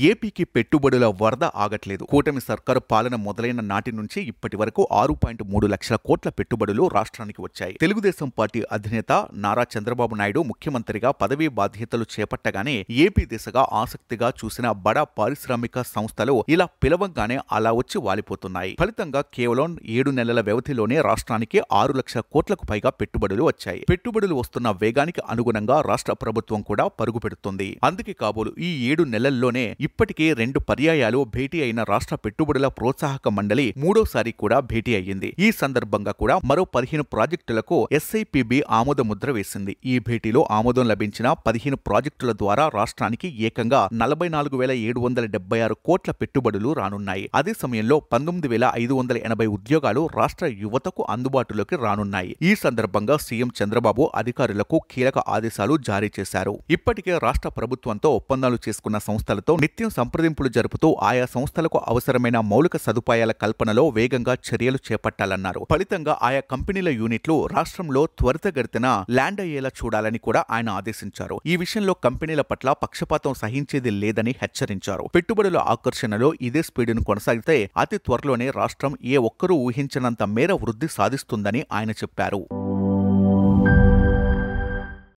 ఏపీకి పెట్టుబడుల వరద ఆగట్లేదు. కూటమి సర్కారు పాలన మొదలైన నాటి నుంచి ఇప్పటి వరకు 6.3 లక్షల కోట్ల పెట్టుబడులు రాష్ట్రానికి వచ్చాయి. తెలుగుదేశం పార్టీ అధినేత నారా చంద్రబాబు నాయుడు ముఖ్యమంత్రిగా పదవీ బాధ్యతలు చేపట్టగానే ఏపీ దిశగా ఆసక్తిగా చూసిన బడా పారిశ్రామిక సంస్థలు ఇలా పిలవంగానే అలా వచ్చి వాలిపోతున్నాయి. ఫలితంగా కేవలం 7 నెలల వ్యవధిలోనే రాష్ట్రానికి 6 లక్షల కోట్లకు పైగా పెట్టుబడులు వచ్చాయి. పెట్టుబడులు వస్తున్న వేగానికి అనుగుణంగా రాష్ట్ర ప్రభుత్వం కూడా పరుగు పెడుతుంది. అందుకే కాబోలు ఈ 7 నెలల్లోనే ఇప్పటికే 2 పర్యాయాలు భేటీ అయిన రాష్ట్ర పెట్టుబడుల ప్రోత్సాహక మండలి మూడోసారి కూడా భేటీ అయ్యింది. ఈ సందర్భంగా కూడా మరో 15 ప్రాజెక్టులకు ఎస్ఐపిబి ఆమోద ముద్ర వేసింది. ఈ భేటీలో ఆమోదం లభించిన 15 ప్రాజెక్టుల ద్వారా రాష్ట్రానికి ఏకంగా 44,776 కోట్ల పెట్టుబడులు రానున్నాయి. అదే సమయంలో 19,580 ఉద్యోగాలు రాష్ట్ర యువతకు అందుబాటులోకి రానున్నాయి. ఈ సందర్భంగా సీఎం చంద్రబాబు అధికారులకు కీలక ఆదేశాలు జారీ చేశారు. ఇప్పటికే రాష్ట్ర ప్రభుత్వంతో ఒప్పందాలు చేసుకున్న సంస్థలతో నిత్యం సంప్రదింపులు జరుపుతూ ఆయా సంస్థలకు అవసరమైన మౌలిక సదుపాయాల కల్పనలో వేగంగా చర్యలు చేపట్టాలన్నారు. ఫలితంగా ఆయా కంపెనీల యూనిట్లు రాష్ట్రంలో త్వరితగతిన ల్యాండ్ అయ్యేలా చూడాలని కూడా ఆయన ఆదేశించారు. ఈ విషయంలో కంపెనీల పట్ల పక్షపాతం సహించేది లేదని హెచ్చరించారు. పెట్టుబడుల ఆకర్షణలో ఇదే స్పీడును కొనసాగితే అతి త్వరలోనే రాష్ట్రం ఏ ఒక్కరూ ఊహించనంత మేర వృద్ధి సాధిస్తుందని ఆయన చెప్పారు.